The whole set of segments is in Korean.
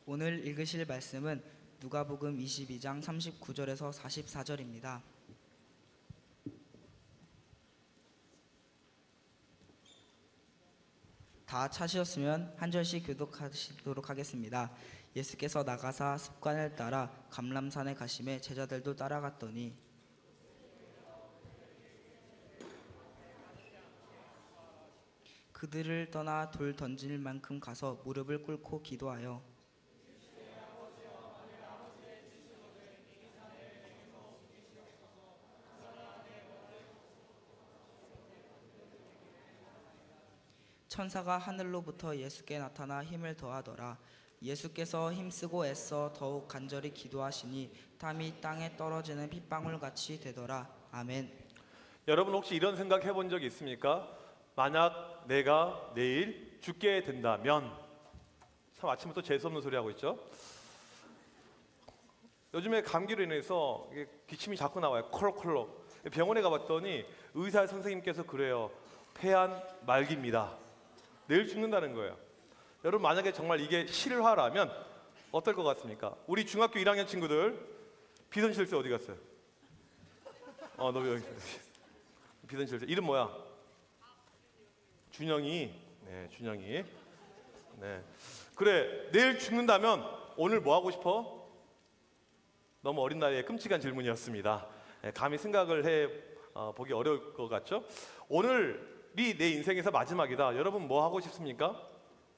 오늘 읽으실 말씀은 누가복음 22장 39절에서 44절입니다. 다 찾으셨으면 한 절씩 교독하시도록 하겠습니다. 예수께서 나가사 습관을 따라 감람산에 가심에 제자들도 따라갔더니 그들을 떠나 돌 던질 만큼 가서 무릎을 꿇고 기도하여 천사가 하늘로부터 예수께 나타나 힘을 더하더라. 예수께서 힘쓰고 애써 더욱 간절히 기도하시니 땀이 땅에 떨어지는 핏방울같이 되더라. 아멘. 여러분 혹시 이런 생각 해본 적 있습니까? 만약 내가 내일 죽게 된다면. 참 아침부터 재수없는 소리 하고 있죠. 요즘에 감기로 인해서 기침이 자꾸 나와요. 콜록콜록. 병원에 가봤더니 의사 선생님께서 그래요. 폐암 말기입니다. 내일 죽는다는 거예요. 여러분 만약에 정말 이게 실화라면 어떨 것 같습니까? 우리 중학교 1학년 친구들 비선실세 어디 갔어요? 너 여기 비선실세 이름 뭐야? 준영이. 네, 준영이. 네. 그래, 내일 죽는다면 오늘 뭐 하고 싶어? 너무 어린 나이에 끔찍한 질문이었습니다. 네, 감히 생각을 해 보기 어려울 것 같죠? 오늘이 내 인생에서 마지막이다. 여러분 뭐 하고 싶습니까?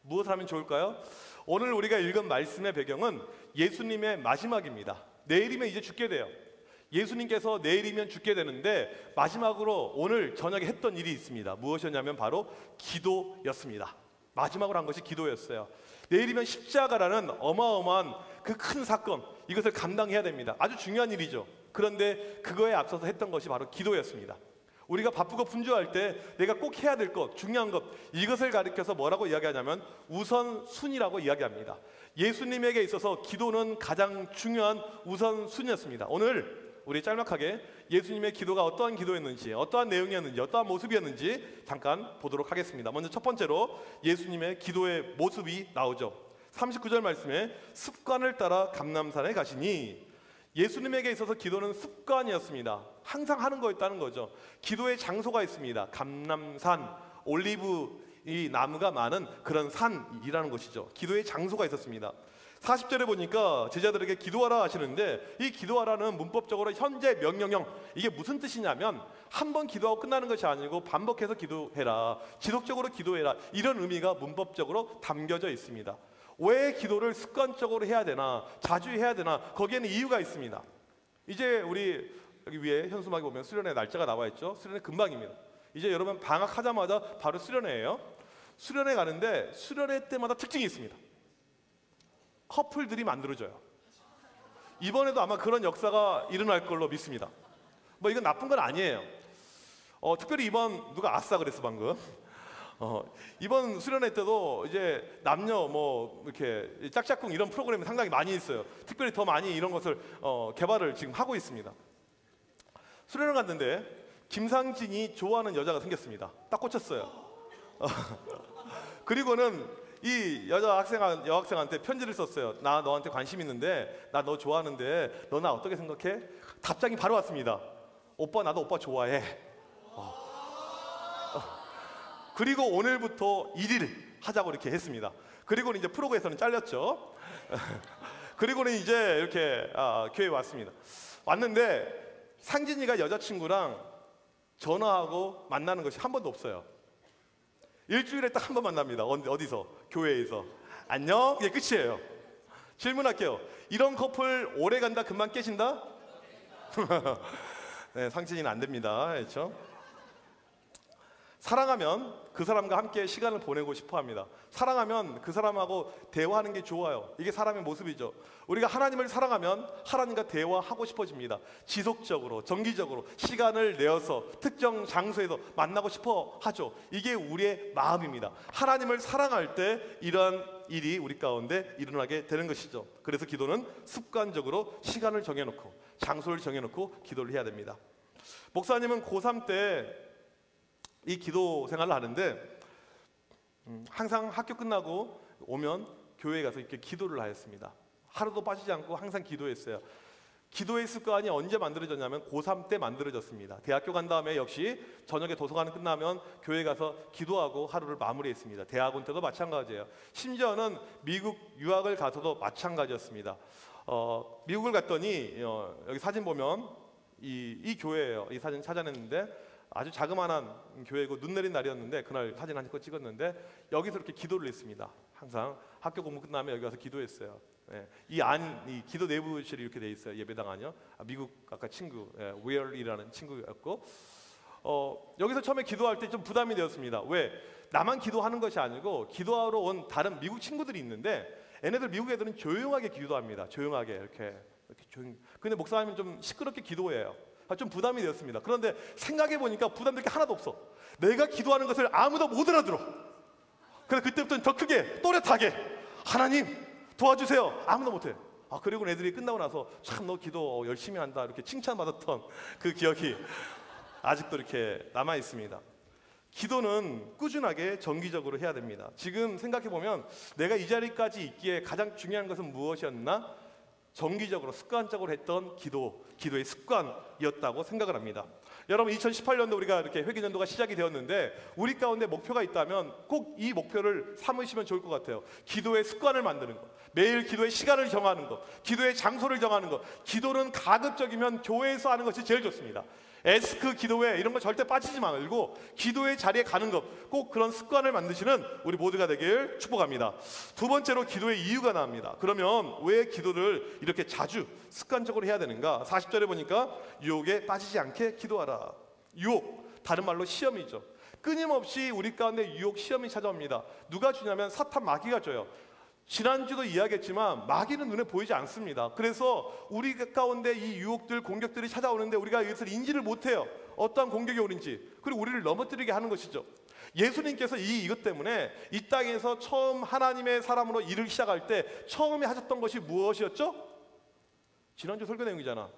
무엇을 하면 좋을까요? 오늘 우리가 읽은 말씀의 배경은 예수님의 마지막입니다. 내일이면 이제 죽게 돼요. 예수님께서 내일이면 죽게 되는데 마지막으로 오늘 저녁에 했던 일이 있습니다. 무엇이었냐면 바로 기도였습니다. 마지막으로 한 것이 기도였어요. 내일이면 십자가라는 어마어마한 그 큰 사건, 이것을 감당해야 됩니다. 아주 중요한 일이죠. 그런데 그거에 앞서서 했던 것이 바로 기도였습니다. 우리가 바쁘고 분주할 때 내가 꼭 해야 될 것, 중요한 것, 이것을 가리켜서 뭐라고 이야기하냐면 우선순위라고 이야기합니다. 예수님에게 있어서 기도는 가장 중요한 우선순위였습니다. 오늘 우리 짤막하게 예수님의 기도가 어떠한 기도였는지, 어떠한 내용이었는지, 어떠한 모습이었는지 잠깐 보도록 하겠습니다. 먼저 첫 번째로 예수님의 기도의 모습이 나오죠. 39절 말씀에 습관을 따라 감람산에 가시니, 예수님에게 있어서 기도는 습관이었습니다. 항상 하는 거였다는 거죠. 기도의 장소가 있습니다. 감람산, 올리브 이 나무가 많은 그런 산이라는 것이죠. 기도의 장소가 있었습니다. 40절에 보니까 제자들에게 기도하라 하시는데, 이 기도하라는 문법적으로 현재 명령형, 이게 무슨 뜻이냐면 한 번 기도하고 끝나는 것이 아니고 반복해서 기도해라, 지속적으로 기도해라, 이런 의미가 문법적으로 담겨져 있습니다. 왜 기도를 습관적으로 해야 되나, 자주 해야 되나, 거기에는 이유가 있습니다. 이제 우리 여기 위에 현수막에 보면 수련회 날짜가 나와 있죠. 수련회 금방입니다. 이제 여러분 방학하자마자 바로 수련회예요. 수련회 가는데 수련회 때마다 특징이 있습니다. 커플들이 만들어져요. 이번에도 아마 그런 역사가 일어날 걸로 믿습니다. 뭐 이건 나쁜 건 아니에요. 특별히 이번 누가 아싸 그랬어 방금. 이번 수련회 때도 이제 남녀 뭐 이렇게 짝짝꿍 이런 프로그램이 상당히 많이 있어요. 특별히 더 많이 이런 것을 개발을 지금 하고 있습니다. 수련회 갔는데 김상진이 좋아하는 여자가 생겼습니다. 딱 꽂혔어요. 그리고는 이 여학생한테 편지를 썼어요. 나 너한테 관심 있는데, 나 너 좋아하는데 너 나 어떻게 생각해? 답장이 바로 왔습니다. 오빠 나도 오빠 좋아해. 그리고 오늘부터 1일 하자고 이렇게 했습니다. 그리고는 이제 프로그에서는 잘렸죠. 그리고는 이제 이렇게 교회에 왔습니다. 왔는데 상진이가 여자친구랑 전화하고 만나는 것이 한 번도 없어요. 일주일에 딱 한 번 만납니다. 어디서? 교회에서. 안녕? 이게 끝이에요. 질문할게요. 이런 커플 오래 간다 금방 깨진다? 네, 상진이는 안 됩니다. 그렇죠? 사랑하면 그 사람과 함께 시간을 보내고 싶어 합니다. 사랑하면 그 사람하고 대화하는 게 좋아요. 이게 사람의 모습이죠. 우리가 하나님을 사랑하면 하나님과 대화하고 싶어집니다. 지속적으로, 정기적으로 시간을 내어서 특정 장소에서 만나고 싶어 하죠. 이게 우리의 마음입니다. 하나님을 사랑할 때 이러한 일이 우리 가운데 일어나게 되는 것이죠. 그래서 기도는 습관적으로 시간을 정해놓고 장소를 정해놓고 기도를 해야 됩니다. 목사님은 고3 때 이 기도 생활을 하는데 항상 학교 끝나고 오면 교회에 가서 이렇게 기도를 하였습니다. 하루도 빠지지 않고 항상 기도했어요. 기도의 습관이 언제 만들어졌냐면 고3 때 만들어졌습니다. 대학교 간 다음에 역시 저녁에 도서관 끝나면 교회 가서 기도하고 하루를 마무리했습니다. 대학원 때도 마찬가지예요. 심지어는 미국 유학을 가서도 마찬가지였습니다. 미국을 갔더니 여기 사진 보면 이 교회예요. 이 사진 찾아냈는데 아주 자그마한 교회고 눈 내린 날이었는데 그날 사진 한 컷 찍었는데 여기서 이렇게 기도를 했습니다. 항상 학교 공부 끝나면 여기 가서 기도했어요. 예, 이 기도 내부실이 이렇게 돼 있어요. 예배당 안이요. 미국 아까 친구 웨얼이라는 친구였고 여기서 처음에 기도할 때 좀 부담이 되었습니다. 왜? 나만 기도하는 것이 아니고 기도하러 온 다른 미국 친구들이 있는데 얘네들 미국 애들은 조용하게 기도합니다. 조용하게 이렇게 조용. 근데 목사님은 좀 시끄럽게 기도해요. 좀 부담이 되었습니다. 그런데 생각해 보니까 부담될 게 하나도 없어. 내가 기도하는 것을 아무도 못 알아들어. 그래서 그때부터는 더 크게 또렷하게 하나님 도와주세요. 아무도 못해. 그리고 애들이 끝나고 나서 참 너 기도 열심히 한다 이렇게 칭찬받았던 그 기억이 아직도 이렇게 남아 있습니다. 기도는 꾸준하게 정기적으로 해야 됩니다. 지금 생각해 보면 내가 이 자리까지 있기에 가장 중요한 것은 무엇이었나? 정기적으로 습관적으로 했던 기도의 습관이었다고 생각을 합니다. 여러분 2018년도 우리가 이렇게 회개년도가 시작이 되었는데 우리 가운데 목표가 있다면 꼭 이 목표를 삼으시면 좋을 것 같아요. 기도의 습관을 만드는 것, 매일 기도의 시간을 정하는 것, 기도의 장소를 정하는 것. 기도는 가급적이면 교회에서 하는 것이 제일 좋습니다. 에스크 기도회 이런 거 절대 빠지지 말고 기도의 자리에 가는 것, 꼭 그런 습관을 만드시는 우리 모두가 되길 축복합니다. 두 번째로 기도의 이유가 나옵니다. 그러면 왜 기도를 이렇게 자주 습관적으로 해야 되는가? 40절에 보니까 유혹에 빠지지 않게 기도하라. 유혹, 다른 말로 시험이죠. 끊임없이 우리 가운데 유혹, 시험이 찾아옵니다. 누가 주냐면 사탄 마귀가 줘요. 지난주도 이야기했지만 마귀는 눈에 보이지 않습니다. 그래서 우리 가운데 이 유혹들, 공격들이 찾아오는데 우리가 이것을 인지를 못해요. 어떠한 공격이 오는지. 그리고 우리를 넘어뜨리게 하는 것이죠. 예수님께서 이것 때문에 이 땅에서 처음 하나님의 사람으로 일을 시작할 때 처음에 하셨던 것이 무엇이었죠? 지난주 설교 내용이잖아.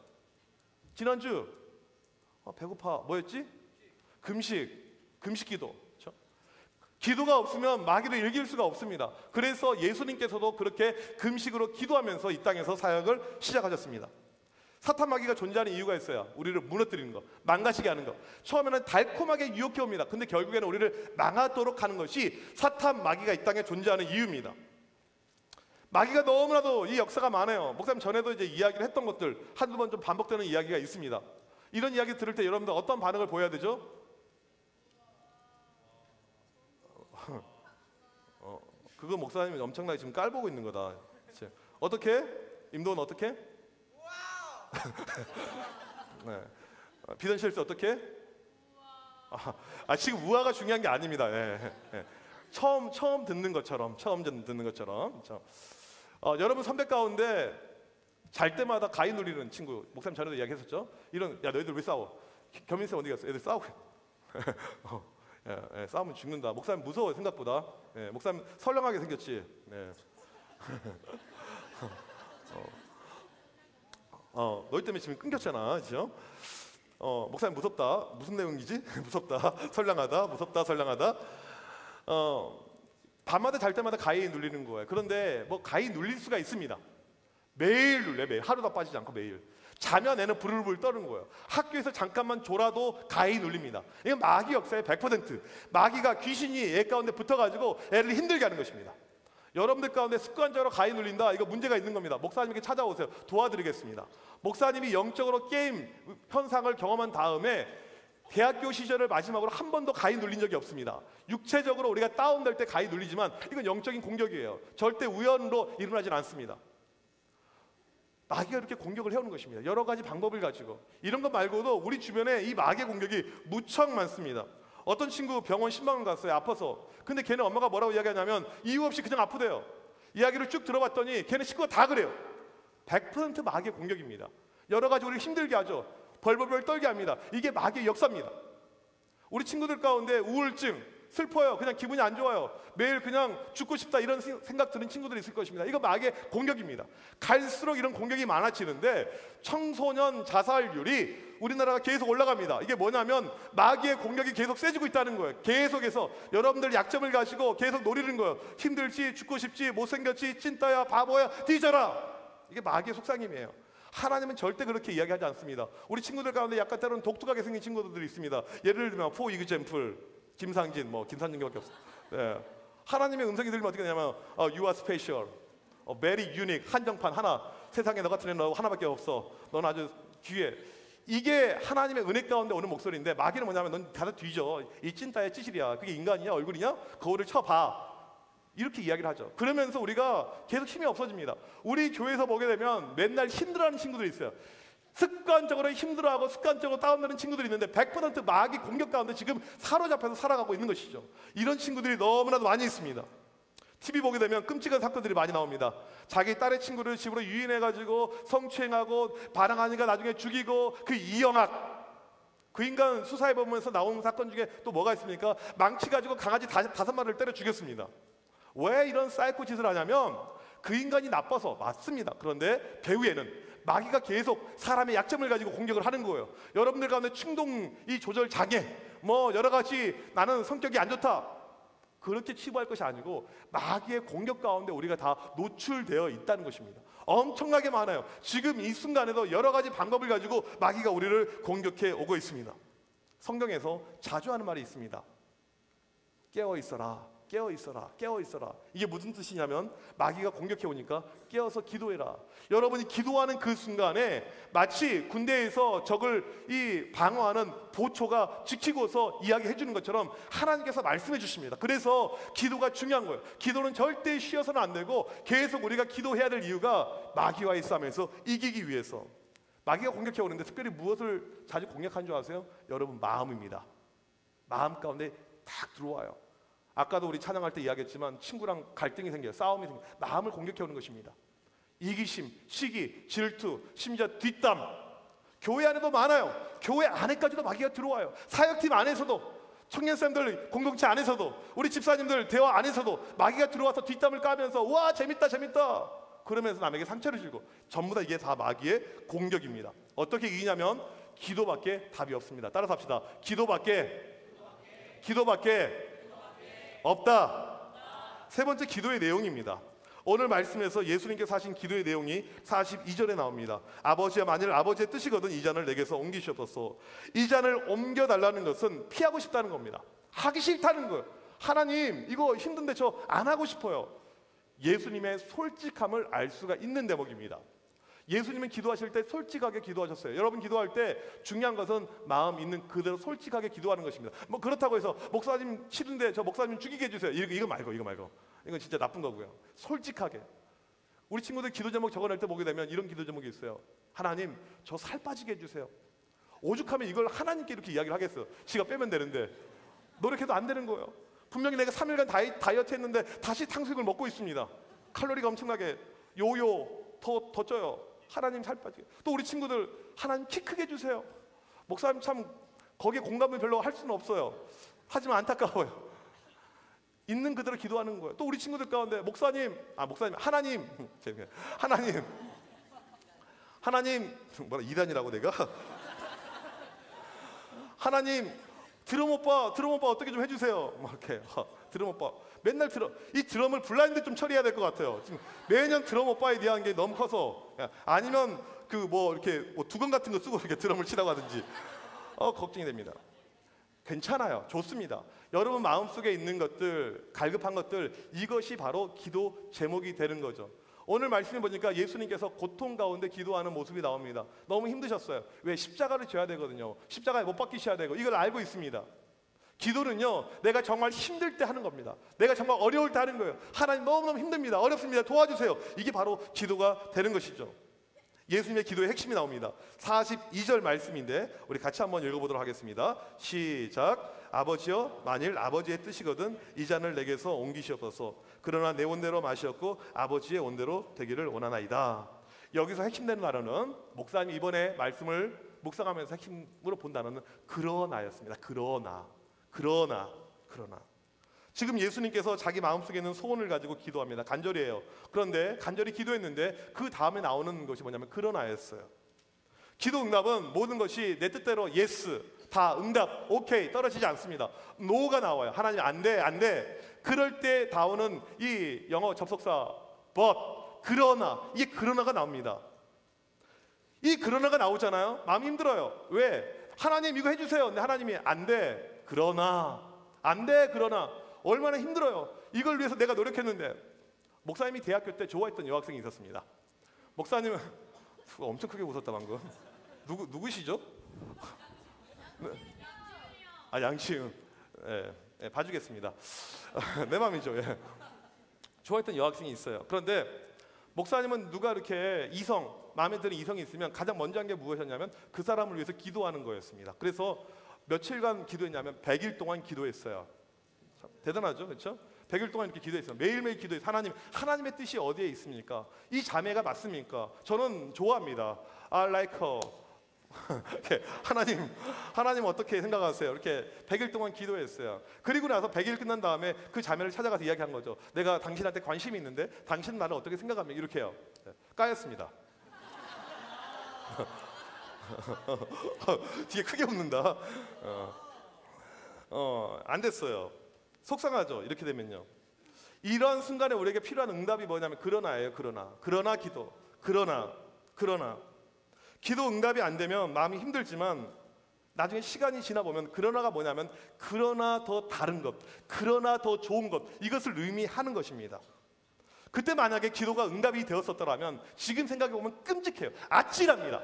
지난주 배고파 뭐였지? 금식 기도. 기도가 없으면 마귀를 이길 수가 없습니다. 그래서 예수님께서도 그렇게 금식으로 기도하면서 이 땅에서 사역을 시작하셨습니다. 사탄 마귀가 존재하는 이유가 있어요. 우리를 무너뜨리는 것, 망가지게 하는 것. 처음에는 달콤하게 유혹해 옵니다. 근데 결국에는 우리를 망하도록 하는 것이 사탄 마귀가 이 땅에 존재하는 이유입니다. 마귀가 너무나도 이 역사가 많아요. 목사님 전에도 이제 이야기를 했던 것들 한두 번 좀 반복되는 이야기가 있습니다. 이런 이야기 들을 때 여러분들 어떤 반응을 보여야 되죠? 그거 목사님이 엄청나게 지금 깔보고 있는 거다. 어떻게? 임도원 어떻게? 네. 비던실스 어떻게? 지금 우아가 중요한 게 아닙니다. 예, 예. 처음 듣는 것처럼, 여러분 선배 가운데 잘 때마다 가위 눌리는 친구, 목사님 전에도 이야기했었죠. 야 너희들 왜 싸워? 겸인쌤 어디 갔어? 애들 싸우고. 싸우면 죽는다. 목사님 무서워요 생각보다. 목사님 선량하게 생겼지. 너희 때문에 지금 끊겼잖아, 그렇죠? 목사님 무섭다. 무슨 내용이지? 무섭다, 선량하다, 무섭다, 선량하다. 밤마다 잘 때마다 가위 눌리는 거예요. 그런데 뭐 가위 눌릴 수가 있습니다. 매일 눌려, 매일 하루도 빠지지 않고 매일. 자면 애는 부르르 떠는 거예요. 학교에서 잠깐만 졸아도 가위 눌립니다. 이건 마귀 역사의 100%. 마귀가 귀신이 애 가운데 붙어가지고 애를 힘들게 하는 것입니다. 여러분들 가운데 습관적으로 가위 눌린다. 이거 문제가 있는 겁니다. 목사님에게 찾아오세요. 도와드리겠습니다. 목사님이 영적으로 게임 현상을 경험한 다음에 대학교 시절을 마지막으로 한 번도 가위 눌린 적이 없습니다. 육체적으로 우리가 다운될 때 가위 눌리지만 이건 영적인 공격이에요. 절대 우연으로 일어나진 않습니다. 마귀가 이렇게 공격을 해오는 것입니다. 여러 가지 방법을 가지고. 이런 것 말고도 우리 주변에 이 마귀의 공격이 무척 많습니다. 어떤 친구 병원 신방을 갔어요. 아파서. 근데 걔네 엄마가 뭐라고 이야기하냐면 이유 없이 그냥 아프대요. 이야기를 쭉 들어봤더니 걔네 식구가 다 그래요. 100% 마귀의 공격입니다. 여러 가지 우리를 힘들게 하죠. 벌벌벌 떨게 합니다. 이게 마귀의 역사입니다. 우리 친구들 가운데 우울증, 슬퍼요. 그냥 기분이 안 좋아요. 매일 그냥 죽고 싶다 이런 생각 드는 친구들이 있을 것입니다. 이거 마귀의 공격입니다. 갈수록 이런 공격이 많아지는데 청소년 자살률이 우리나라가 계속 올라갑니다. 이게 뭐냐면 마귀의 공격이 계속 세지고 있다는 거예요. 계속해서 여러분들 약점을 가지고 계속 노리는 거예요. 힘들지, 죽고 싶지, 못생겼지, 찐따야, 바보야, 뒤져라. 이게 마귀의 속삭임이에요. 하나님은 절대 그렇게 이야기하지 않습니다. 우리 친구들 가운데 약간 때로는 독특하게 생긴 친구들이 있습니다. 예를 들면 포 이그젬플, 김상진, 김상진밖에 없어. 네. 하나님의 음성이 들리면 어떻게 되냐면 You are special, very unique, 한정판 하나. 세상에 너 같은 애 너 하나밖에 없어. 넌 아주 귀해. 이게 하나님의 은혜 가운데 오는 목소리인데 마귀는 뭐냐면 넌 다들 뒤져. 이 찐따의 찌질이야. 그게 인간이냐 얼굴이냐? 거울을 쳐봐. 이렇게 이야기를 하죠. 그러면서 우리가 계속 힘이 없어집니다. 우리 교회에서 보게 되면 맨날 힘들어하는 친구들이 있어요. 습관적으로 힘들어하고 습관적으로 다운되는 친구들이 있는데 100% 마귀 공격 가운데 지금 사로잡혀서 살아가고 있는 것이죠. 이런 친구들이 너무나도 많이 있습니다. TV 보게 되면 끔찍한 사건들이 많이 나옵니다. 자기 딸의 친구를 집으로 유인해가지고 성추행하고 반항하니까 나중에 죽이고 그 이영학, 그 인간 수사해보면서 나온 사건 중에 또 뭐가 있습니까? 망치 가지고 강아지 5마리를 때려 죽였습니다. 왜 이런 사이코 짓을 하냐면 그 인간이 나빠서 맞습니다. 그런데 배후에는 마귀가 계속 사람의 약점을 가지고 공격을 하는 거예요. 여러분들 가운데 충동이 조절 장애, 여러 가지 나는 성격이 안 좋다 그렇게 치부할 것이 아니고 마귀의 공격 가운데 우리가 다 노출되어 있다는 것입니다. 엄청나게 많아요. 지금 이 순간에도 여러 가지 방법을 가지고 마귀가 우리를 공격해 오고 있습니다. 성경에서 자주 하는 말이 있습니다. 깨어 있어라. 깨어 있어라. 깨어 있어라. 이게 무슨 뜻이냐면 마귀가 공격해 오니까 깨어서 기도해라. 여러분이 기도하는 그 순간에 마치 군대에서 적을 이 방어하는 보초가 지키고서 이야기해 주는 것처럼 하나님께서 말씀해 주십니다. 그래서 기도가 중요한 거예요. 기도는 절대 쉬어서는 안 되고 계속 우리가 기도해야 될 이유가 마귀와의 싸움에서 이기기 위해서. 마귀가 공격해 오는데 특별히 무엇을 자주 공격하는 줄 아세요? 여러분 마음입니다. 마음 가운데 딱 들어와요. 아까도 우리 찬양할 때 이야기했지만 친구랑 갈등이 생겨요. 싸움이 생겨요. 마음을 공격해 오는 것입니다. 이기심, 시기, 질투, 심지어 뒷담. 교회 안에도 많아요. 교회 안에까지도 마귀가 들어와요. 사역팀 안에서도, 청년쌤들 공동체 안에서도, 우리 집사님들 대화 안에서도 마귀가 들어와서 뒷담을 까면서 와 재밌다 재밌다 그러면서 남에게 상처를 주고, 전부 다 이게 다 마귀의 공격입니다. 어떻게 이기냐면 기도밖에 답이 없습니다. 따라서 합시다. 기도밖에 없다. 세 번째 기도의 내용입니다. 오늘 말씀에서 예수님께서 하신 기도의 내용이 42절에 나옵니다. 아버지야, 만일 아버지의 뜻이거든 이 잔을 내게서 옮기시옵소서. 이 잔을 옮겨달라는 것은 피하고 싶다는 겁니다. 하기 싫다는 거예요. 하나님 이거 힘든데 저 안 하고 싶어요. 예수님의 솔직함을 알 수가 있는 대목입니다. 예수님은 기도하실 때 솔직하게 기도하셨어요. 여러분 기도할 때 중요한 것은 마음 있는 그대로 솔직하게 기도하는 것입니다. 그렇다고 해서 목사님 싫은데 저 목사님 죽이게 해주세요. 이거 말고 이건 진짜 나쁜 거고요. 솔직하게. 우리 친구들 기도 제목 적어낼 때 보게 되면 이런 기도 제목이 있어요. 하나님 저 살 빠지게 해주세요. 오죽하면 이걸 하나님께 이렇게 이야기를 하겠어요. 지가 빼면 되는데 노력해도 안 되는 거예요. 분명히 내가 3일간 다이어트 했는데 다시 탕수육을 먹고 있습니다. 칼로리가 엄청나게 요요 더 쪄요. 하나님 살 빠지게. 또 우리 친구들 하나님 키 크게 해주세요. 목사님 참 거기에 공감을 별로 할 수는 없어요. 하지만 안타까워요. 있는 그대로 기도하는 거예요. 또 우리 친구들 가운데 목사님 하나님 뭐라 이단이라고 내가 하나님 드럼 오빠 어떻게 좀 해주세요. 막 이렇게 드럼 오빠 맨날 이 드럼을 블라인드 좀 처리해야 될 것 같아요. 지금 매년 드럼 오빠에 대한 게 너무 커서. 아니면 이렇게 두건 같은 거 쓰고 이렇게 드럼을 치라고 하든지 걱정이 됩니다. 괜찮아요. 좋습니다. 여러분 마음속에 있는 것들, 갈급한 것들, 이것이 바로 기도 제목이 되는 거죠. 오늘 말씀해 보니까 예수님께서 고통 가운데 기도하는 모습이 나옵니다. 너무 힘드셨어요. 왜? 십자가를 져야 되거든요. 십자가에 못 박히셔야 되고 이걸 알고 있습니다. 기도는요, 내가 정말 힘들 때 하는 겁니다. 내가 정말 어려울 때 하는 거예요. 하나님 너무너무 힘듭니다. 어렵습니다. 도와주세요. 이게 바로 기도가 되는 것이죠. 예수님의 기도의 핵심이 나옵니다. 42절 말씀인데 우리 같이 한번 읽어보도록 하겠습니다. 시작. 아버지여, 만일 아버지의 뜻이거든 이 잔을 내게서 옮기시옵소서. 그러나 내 원대로 마시었고 아버지의 원대로 되기를 원하나이다. 여기서 핵심되는 단어는 목사님 이번에 말씀을 묵상하면서 핵심으로 본 단어는 그러나였습니다. 그러나 지금 예수님께서 자기 마음속에 있는 소원을 가지고 기도합니다. 간절히 해요. 그런데 간절히 기도했는데 그 다음에 나오는 것이 뭐냐면 그러나였어요. 기도 응답은 모든 것이 내 뜻대로 예스, 다 응답, 오케이 떨어지지 않습니다. 노가 나와요. 하나님 안 돼, 안 돼. 그럴 때 나오는 이 영어 접속사 but, 그러나, 이게 그러나가 나옵니다. 이 그러나가 나오잖아요. 마음이 힘들어요. 왜? 하나님 이거 해주세요. 근데 하나님이 안 돼, 그러나, 안 돼, 그러나. 얼마나 힘들어요. 이걸 위해서 내가 노력했는데. 목사님이 대학교 때 좋아했던 여학생이 있었습니다. 목사님은 엄청 크게 웃었다 방금. 누구시죠? 아, 양치은. 예, 봐주겠습니다. 내 마음이죠. 예. 좋아했던 여학생이 있어요. 그런데 목사님은 누가 이렇게 마음에 드는 이성이 있으면 가장 먼저 한 게 무엇이었냐면 그 사람을 위해서 기도하는 거였습니다. 그래서 며칠간 기도했냐면 100일 동안 기도했어요. 참 대단하죠, 그렇죠? 100일 동안 이렇게 기도했어요. 매일매일 기도해서 하나님의 뜻이 어디에 있습니까? 이 자매가 맞습니까? 저는 좋아합니다. I like her. 하나님 어떻게 생각하세요? 이렇게 100일 동안 기도했어요. 그리고 나서 100일 끝난 다음에 그 자매를 찾아가서 이야기한 거죠. 내가 당신한테 관심이 있는데 당신은 나를 어떻게 생각합니까? 이렇게 해요. 까였습니다. 뒤에 크게 웃는다. 안 됐어요. 속상하죠. 이렇게 되면요. 이런 순간에 우리에게 필요한 응답이 뭐냐면 그러나예요. 그러나 기도. 그러나 기도 응답이 안 되면 마음이 힘들지만 나중에 시간이 지나 보면 그러나가 뭐냐면 그러나 더 다른 것, 그러나 더 좋은 것, 이것을 의미하는 것입니다. 그때 만약에 기도가 응답이 되었었더라면 지금 생각해 보면 끔찍해요. 아찔합니다.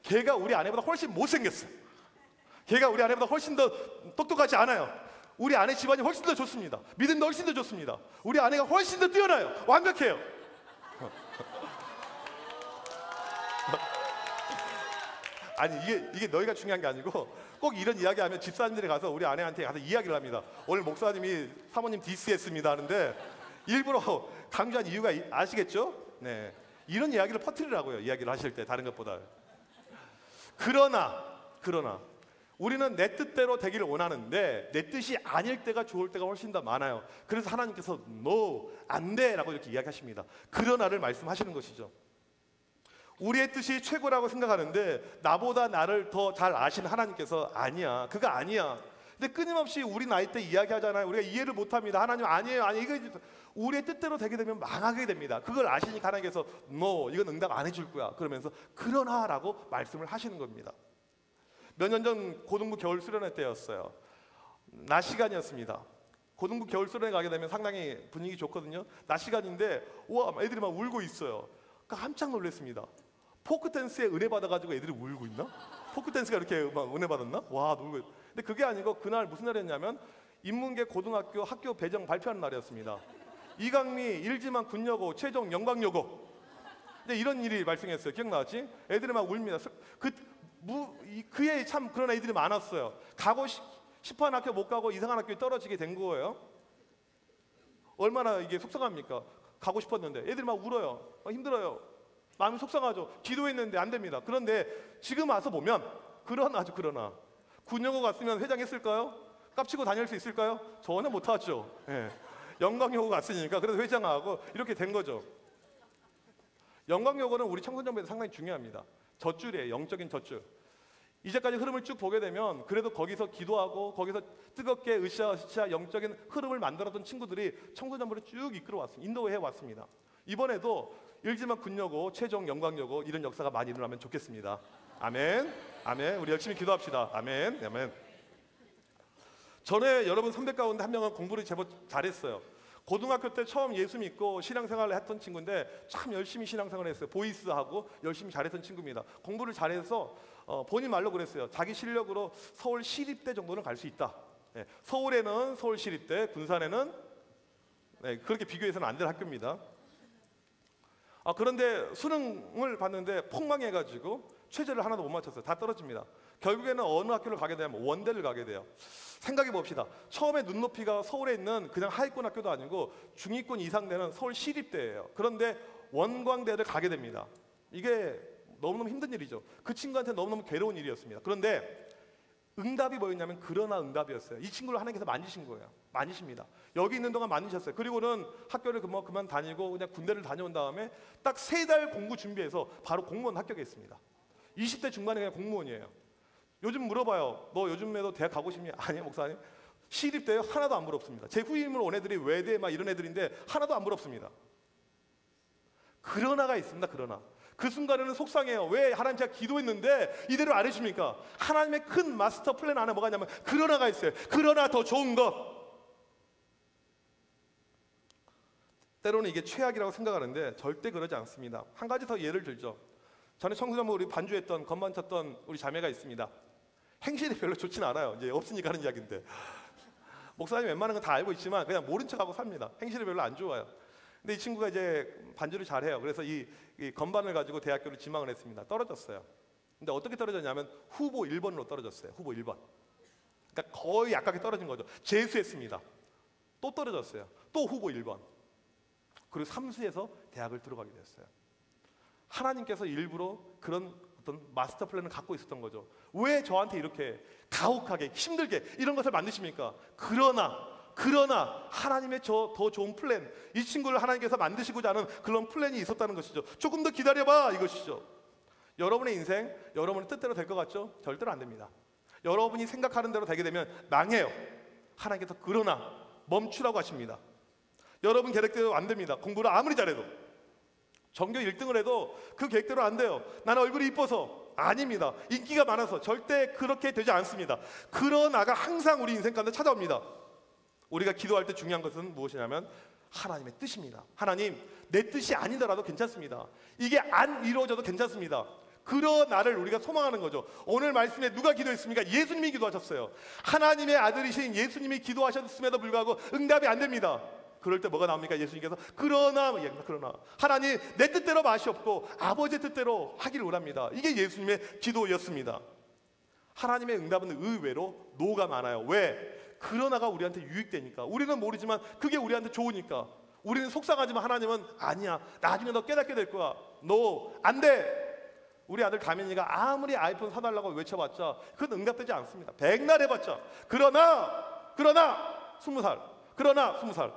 걔가 우리 아내보다 훨씬 못생겼어요. 걔가 우리 아내보다 훨씬 더 똑똑하지 않아요. 우리 아내 집안이 훨씬 더 좋습니다. 믿음도 훨씬 더 좋습니다. 우리 아내가 훨씬 더 뛰어나요. 완벽해요. 아니 이게 너희가 중요한 게 아니고 꼭 이런 이야기하면 집사님들이 가서 우리 아내한테 가서 이야기를 합니다. 오늘 목사님이 사모님 디스했습니다 하는데 일부러 강조한 이유가 아시겠죠? 네, 이런 이야기를 퍼뜨리라고요. 이야기를 하실 때 다른 것보다. 그러나 우리는 내 뜻대로 되기를 원하는데 내 뜻이 아닐 때가 좋을 때가 훨씬 더 많아요. 그래서 하나님께서 no, 안 돼 라고 이렇게 이야기하십니다. 그러나를 말씀하시는 것이죠. 우리의 뜻이 최고라고 생각하는데 나보다 나를 더 잘 아시는 하나님께서 아니야, 그거 아니야. 근데 끊임없이 우리 나이 때 이야기하잖아요. 우리가 이해를 못합니다. 하나님 아니에요. 이거 우리의 뜻대로 되게 되면 망하게 됩니다. 그걸 아시니까 하나님께서 no, 이건 응답 안 해줄 거야. 그러면서 그러나라고 말씀을 하시는 겁니다. 몇 년 전 고등부 겨울 수련회 때였어요. 낮 시간이었습니다. 고등부 겨울 수련회 가게 되면 상당히 분위기 좋거든요. 낮 시간인데 와, 애들이 막 울고 있어요. 깜짝 놀랐습니다. 포크 댄스에 은혜 받아가지고 애들이 울고 있나? 포크 댄스가 이렇게 막 은혜 받았나? 와, 놀고. 근데 그게 아니고 그날 무슨 날이었냐면 인문계 고등학교 학교 배정 발표하는 날이었습니다. 이강미, 일지만 군여고, 최종 영광여고. 근데 이런 일이 발생했어요. 기억나지? 애들이 막 울입니다. 그에 참 그런 애들이 많았어요. 가고 싶어하는 학교 못 가고 이상한 학교에 떨어지게 된 거예요. 얼마나 이게 속상합니까? 가고 싶었는데 애들이 막 울어요. 힘들어요. 마음이 속상하죠. 기도했는데 안 됩니다. 그런데 지금 와서 보면 그러나 군여고 갔으면 회장했을까요? 깝치고 다닐 수 있을까요? 전혀 못하죠. 예. 영광여고 갔으니까 그래서 회장하고 이렇게 된 거죠. 영광여고는 우리 청소년부에 상당히 중요합니다. 젖줄이에요. 영적인 젖줄. 이제까지 흐름을 쭉 보게 되면 그래도 거기서 기도하고 거기서 뜨겁게 으쌰으쌰 영적인 흐름을 만들었던 친구들이 청소년부를 쭉 이끌어왔습니다. 인도해 왔습니다. 이번에도 일지만 군여고, 최종 영광여고 이런 역사가 많이 일어나면 좋겠습니다. 아멘. 아멘. 우리 열심히 기도합시다. 아멘. 아멘. 전에 여러분 선배 가운데 한 명은 공부를 제법 잘했어요. 고등학교 때 처음 예수 믿고 신앙생활을 했던 친구인데 참 열심히 신앙생활을 했어요. 보이스하고 열심히 잘했던 친구입니다. 공부를 잘해서 본인 말로 그랬어요. 자기 실력으로 서울 시립대 정도는 갈 수 있다. 네, 서울에는 서울 시립대, 군산에는 그렇게 비교해서는 안 될 학교입니다. 그런데 수능을 봤는데 폭망해가지고 최저를 하나도 못 맞췄어요. 다 떨어집니다. 결국에는 어느 학교를 가게 되면 원대를 가게 돼요. 생각해 봅시다. 처음에 눈높이가 서울에 있는 그냥 하위권 학교도 아니고 중위권 이상 되는 서울 시립대예요. 그런데 원광대를 가게 됩니다. 이게 너무너무 힘든 일이죠. 그 친구한테 너무너무 괴로운 일이었습니다. 그런데 응답이 뭐였냐면 그러나 응답이었어요. 이 친구를 하나님께서 만지신 거예요. 만지십니다. 여기 있는 동안 만지셨어요. 그리고는 학교를 그만 다니고 그냥 군대를 다녀온 다음에 딱 3달 공부 준비해서 바로 공무원 합격했습니다. 20대 중반에 그냥 공무원이에요. 요즘 물어봐요. 너 요즘에도 대학 가고 싶니? 아니요, 목사님. 시립대요? 하나도 안 부럽습니다. 제 후임으로 온 애들이 외대 막 이런 애들인데 하나도 안 부럽습니다. 그러나가 있습니다. 그러나 그 순간에는 속상해요. 왜? 하나님 제가 기도했는데 이대로 안 해줍니까? 하나님의 큰 마스터 플랜 안에 뭐가 있냐면 그러나가 있어요. 그러나 더 좋은 것. 때로는 이게 최악이라고 생각하는데 절대 그러지 않습니다. 한 가지 더 예를 들죠. 전에 청소년부 우리 반주했던 건반 쳤던 우리 자매가 있습니다. 행실이 별로 좋진 않아요. 이제 없으니까 하는 이야기인데 목사님 웬만한 건 다 알고 있지만 그냥 모른 척하고 삽니다. 행실이 별로 안 좋아요. 근데 이 친구가 이제 반주를 잘해요. 그래서 이 건반을 가지고 대학교를 지망을 했습니다. 떨어졌어요. 근데 어떻게 떨어졌냐면 후보 1번으로 떨어졌어요. 후보 1번. 그러니까 거의 약하게 떨어진 거죠. 재수했습니다. 또 떨어졌어요. 또 후보 1번. 그리고 삼수해서 대학을 들어가게 됐어요. 하나님께서 일부러 그런 어떤 마스터 플랜을 갖고 있었던 거죠. 왜 저한테 이렇게 가혹하게 힘들게 이런 것을 만드십니까? 그러나 하나님의 더 좋은 플랜, 이 친구를 하나님께서 만드시고자 하는 그런 플랜이 있었다는 것이죠. 조금 더 기다려봐 이것이죠. 여러분의 인생 여러분의 뜻대로 될 것 같죠? 절대로 안 됩니다. 여러분이 생각하는 대로 되게 되면 망해요. 하나님께서 그러나 멈추라고 하십니다. 여러분 계획대로 안 됩니다. 공부를 아무리 잘해도 전교 1등을 해도 그 계획대로 안 돼요. 나는 얼굴이 이뻐서 아닙니다. 인기가 많아서 절대 그렇게 되지 않습니다. 그러나가 항상 우리 인생 가운데 찾아옵니다. 우리가 기도할 때 중요한 것은 무엇이냐면 하나님의 뜻입니다. 하나님, 내 뜻이 아니더라도 괜찮습니다. 이게 안 이루어져도 괜찮습니다. 그러나를 우리가 소망하는 거죠. 오늘 말씀에 누가 기도했습니까? 예수님이 기도하셨어요. 하나님의 아들이신 예수님이 기도하셨음에도 불구하고 응답이 안 됩니다. 그럴 때 뭐가 나옵니까? 예수님께서 그러나 하나님 내 뜻대로 마시옵고 아버지의 뜻대로 하기를 원합니다. 이게 예수님의 기도였습니다. 하나님의 응답은 의외로 노가 많아요. 왜? 그러나가 우리한테 유익되니까. 우리는 모르지만 그게 우리한테 좋으니까. 우리는 속상하지만 하나님은 아니야, 나중에 너 깨닫게 될 거야. 너 안 돼. 우리 아들 가민이가 아무리 아이폰 사달라고 외쳐봤자 그건 응답되지 않습니다. 백날 해봤자 그러나 20살 그러나 20살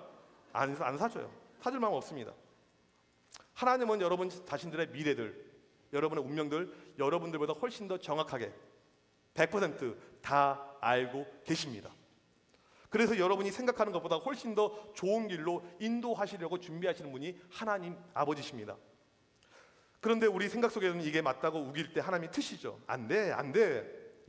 안 사줘요. 사줄 마음 없습니다. 하나님은 여러분 자신들의 미래들, 여러분의 운명들 여러분들보다 훨씬 더 정확하게 100% 다 알고 계십니다. 그래서 여러분이 생각하는 것보다 훨씬 더 좋은 길로 인도하시려고 준비하시는 분이 하나님 아버지십니다. 그런데 우리 생각 속에는 이게 맞다고 우길 때 하나님이 트시죠. 안 돼.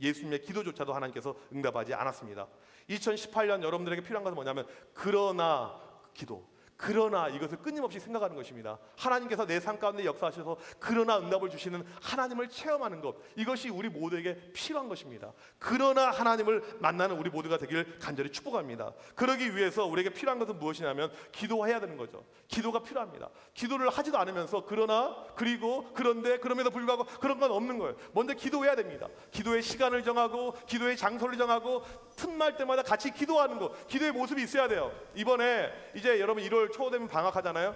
예수님의 기도조차도 하나님께서 응답하지 않았습니다. 2018년 여러분들에게 필요한 것은 뭐냐면 그러나 기도, 그러나 이것을 끊임없이 생각하는 것입니다. 하나님께서 내 삶 가운데 역사하셔서 그러나 응답을 주시는 하나님을 체험하는 것, 이것이 우리 모두에게 필요한 것입니다. 그러나 하나님을 만나는 우리 모두가 되길 간절히 축복합니다. 그러기 위해서 우리에게 필요한 것은 무엇이냐면 기도해야 되는 거죠. 기도가 필요합니다. 기도를 하지도 않으면서 그러나 그리고 그런데 그럼에도 불구하고 그런 건 없는 거예요. 먼저 기도해야 됩니다. 기도의 시간을 정하고 기도의 장소를 정하고 틈날 때마다 같이 기도하는 거, 기도의 모습이 있어야 돼요. 이번에 이제 여러분 1월 초 되면 방학하잖아요.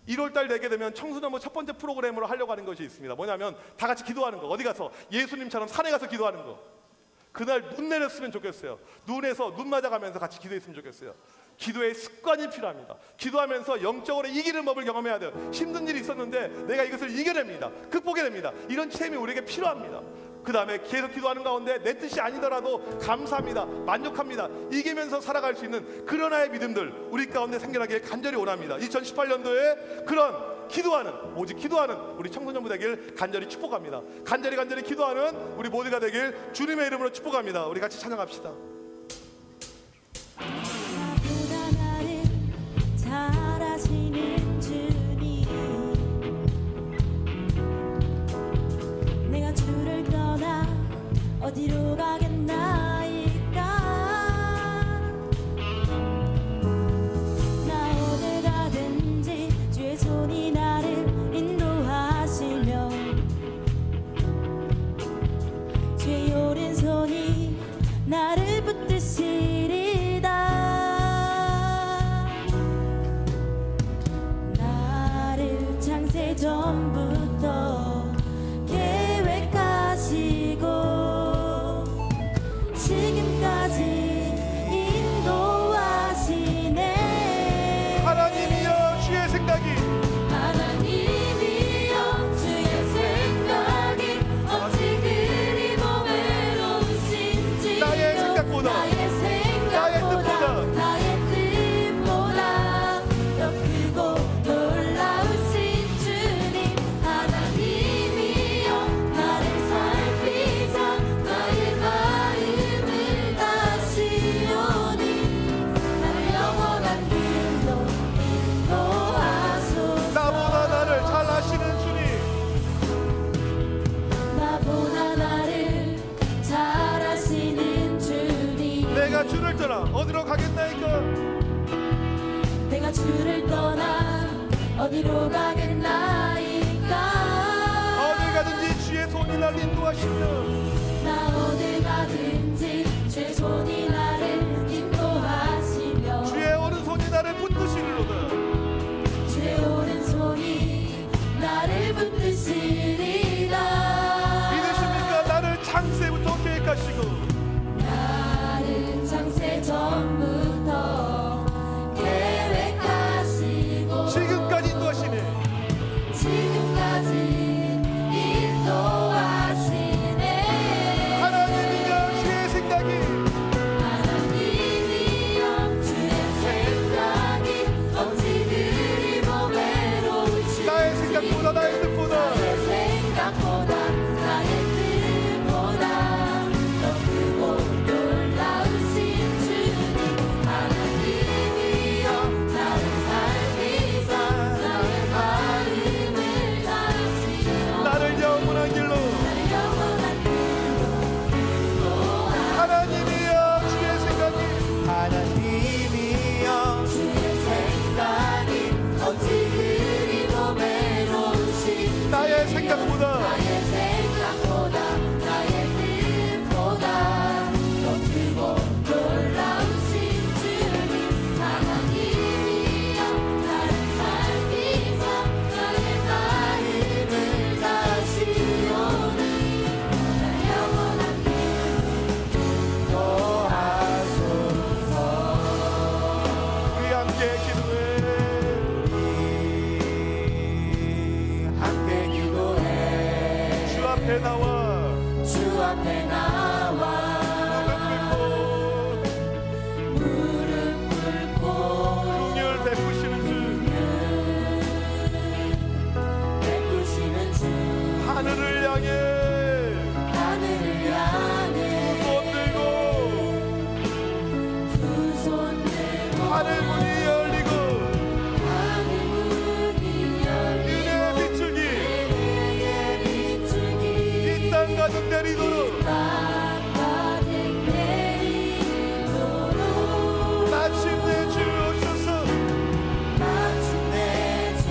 1월달 되게 되면 청소년부 첫 번째 프로그램으로 하려고 하는 것이 있습니다. 뭐냐면 다 같이 기도하는 거. 어디 가서 예수님처럼 산에 가서 기도하는 거. 그날 눈 내렸으면 좋겠어요. 눈에서 눈 맞아가면서 같이 기도했으면 좋겠어요. 기도의 습관이 필요합니다. 기도하면서 영적으로 이기는 법을 경험해야 돼요. 힘든 일이 있었는데 내가 이것을 이겨냅니다. 극복해냅니다. 이런 체험이 우리에게 필요합니다. 그 다음에 계속 기도하는 가운데 내 뜻이 아니더라도 감사합니다, 만족합니다, 이기면서 살아갈 수 있는 그러나의 믿음들 우리 가운데 생겨나길 간절히 원합니다. 2018년도에 그런 기도하는, 오직 기도하는 우리 청소년부 되길 간절히 축복합니다. 간절히 기도하는 우리 모두가 되길 주님의 이름으로 축복합니다. 우리 같이 찬양합시다. 나보다 나를 잘 아시는 주님, 내가 주를 떠나 어디로 가겠나이까. 나 어딜 가든지 주의 손이 나를 인도하시며 주의 오른손이 나를 붙드시리다. 나를 창세 전부터 계획하시고 어디로 가겠나이까. 어딜 가든지 주의 손이 날 인도하시며 나 어딜 가든지 주의 손이 나를 인도하시며 주의 오른손이 나를 붙드시리로다. 주의 오른손이 나를 붙드시리라. 믿으십니까? 나를 창세부터 계획하시고 나를 창세 전부터 계획하시고 지금까지 인도하시니 지금까지 인도하시네. 하나님이여 주의 생각이 하나님이여 주의 생각이 어찌 그리 보배로우시. 나의 생각보다 나의 뜻보다 나의 생각보다 나의 뜻보다 더 크고 놀라우신 주님. 하나님이여 나를 살피사 나의 마음을 다하시며 나를 영원한 길로 나를 영원한 길로 인도하시며 하나님이여 주의 생각이 하나님이여 주의 생각이 어찌 그리 보배로우신 나의 생각보다 나의 생각보다 나의 뜻보다 더 크고 놀라우신 주님. 하나님이여 나를 살피사 나의 마음을 다하시오니 나의 영원한 길로 우리 함께 기도해. 함께 기도해. 주 앞에 나와 주 앞에 나와 무릎 꿇고 긍휼 베푸시는 주 베푸시는 주 하늘을 향해 하늘을 향해 손 들고 두 손 들고 하늘 문이 열리고 하늘 문이 열리고 은혜 비추기 은혜의 비추기 이 땅 가득 내리도록 땅 가득 내리도록 마침내 주 오셔서 마침내 주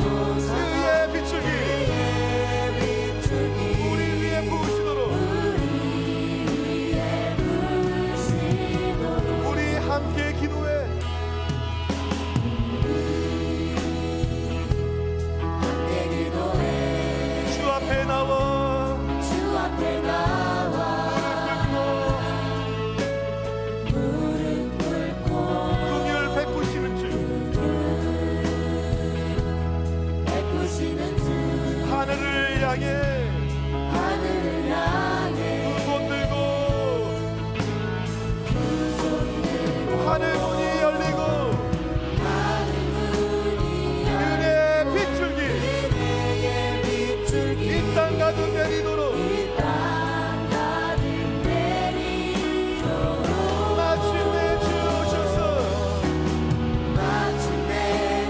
오셔서 은혜 비추기 비추기 우리 위에 부으시도록 위에 부으시도록 우리 함께 기도해. 함께 기도해. 주 앞에 나와 주 앞에 나와 무릎 꿇고 긍휼 베푸시는 주 베푸시는 주 하늘을 향해 하늘을 향해 두 손 들고 두 손 들고 하늘 문이 열리고 하늘 문이 은혜 비추기 은혜의 비추기 이 땅 가득 내리도록 이땅 가득 내리도록 마침내 주 오셔서 마침내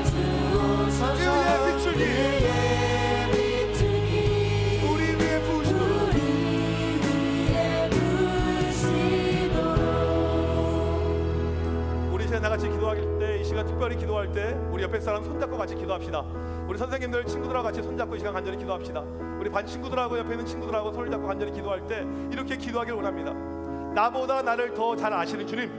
주 오셔서 은혜 비추기 은혜의 비추기 우리 위에 부으시도록 우리 위에 부으시도록. 우리 이제 나같이 기도할 때 이 시간 특별히 기도할 때 우리 옆에 사람 손잡고 같이 기도합시다. 우리 선생님들 친구들하고 같이 손잡고 이 시간 간절히 기도합시다. 우리 반 친구들하고 옆에 있는 친구들하고 손을 잡고 간절히 기도할 때 이렇게 기도하길 원합니다. 나보다 나를 더 잘 아시는 주님,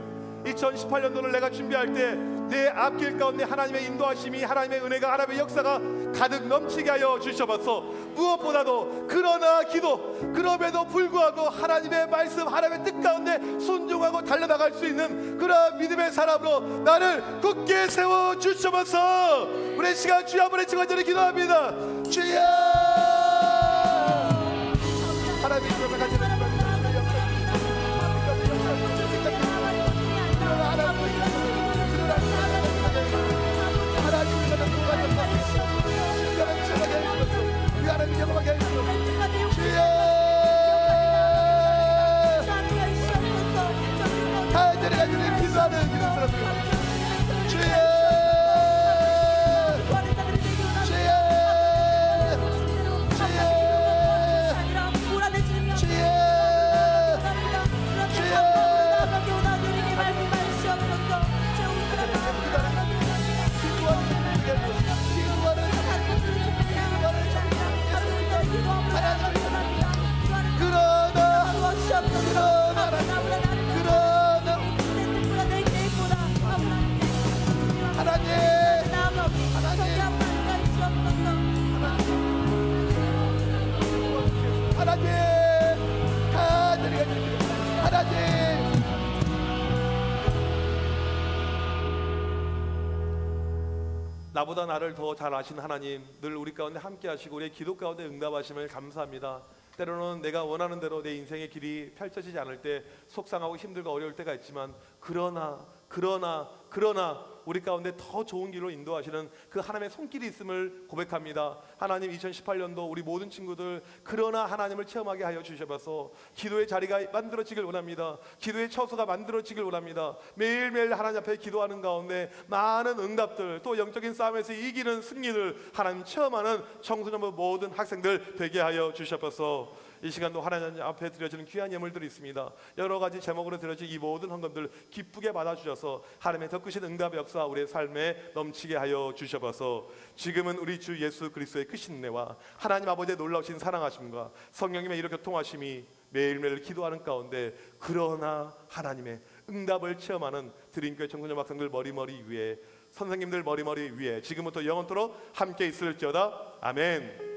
2018년도를 내가 준비할 때 내 앞길 가운데 하나님의 인도하심이 하나님의 은혜가 하나님의 역사가 가득 넘치게 하여 주셔서 무엇보다도 그러나 기도 그럼에도 불구하고 하나님의 말씀 하나님의 뜻 가운데 순종하고 달려나갈 수 있는 그러한 믿음의 사람으로 나를 굳게 세워 주셔서 우리 시간 주여 한번 외치고 간절히 기도합니다. 주여 하나님 그러면 간절히 기도합니다. 주여 나보다 나를 더 잘 아시는 하나님, 늘 우리 가운데 함께 하시고 우리의 기도 가운데 응답하심을 감사합니다. 때로는 내가 원하는 대로 내 인생의 길이 펼쳐지지 않을 때 속상하고 힘들고 어려울 때가 있지만 그러나 우리 가운데 더 좋은 길로 인도하시는 그 하나님의 손길이 있음을 고백합니다. 하나님, 2018년도 우리 모든 친구들 그러나 하나님을 체험하게 하여 주셔서 기도의 자리가 만들어지길 원합니다. 기도의 처소가 만들어지길 원합니다. 매일매일 하나님 앞에 기도하는 가운데 많은 응답들, 또 영적인 싸움에서 이기는 승리를 하나님 체험하는 청소년부 모든 학생들 되게 하여 주셔서 이 시간도 하나님 앞에 드려지는 귀한 예물들이 있습니다. 여러 가지 제목으로 드려진 이 모든 헌금들 기쁘게 받아주셔서 하나님의 더 크신 응답의 역사 우리의 삶에 넘치게 하여 주셔서 지금은 우리 주 예수 그리스도의 크신 은혜와 하나님 아버지의 놀라우신 사랑하심과 성령님의 이런 교통하심이 매일매일 기도하는 가운데 그러나 하나님의 응답을 체험하는 드림교회 청소년 학생들 머리머리 위에, 선생님들 머리머리 위에 지금부터 영원토록 함께 있을지어다. 아멘.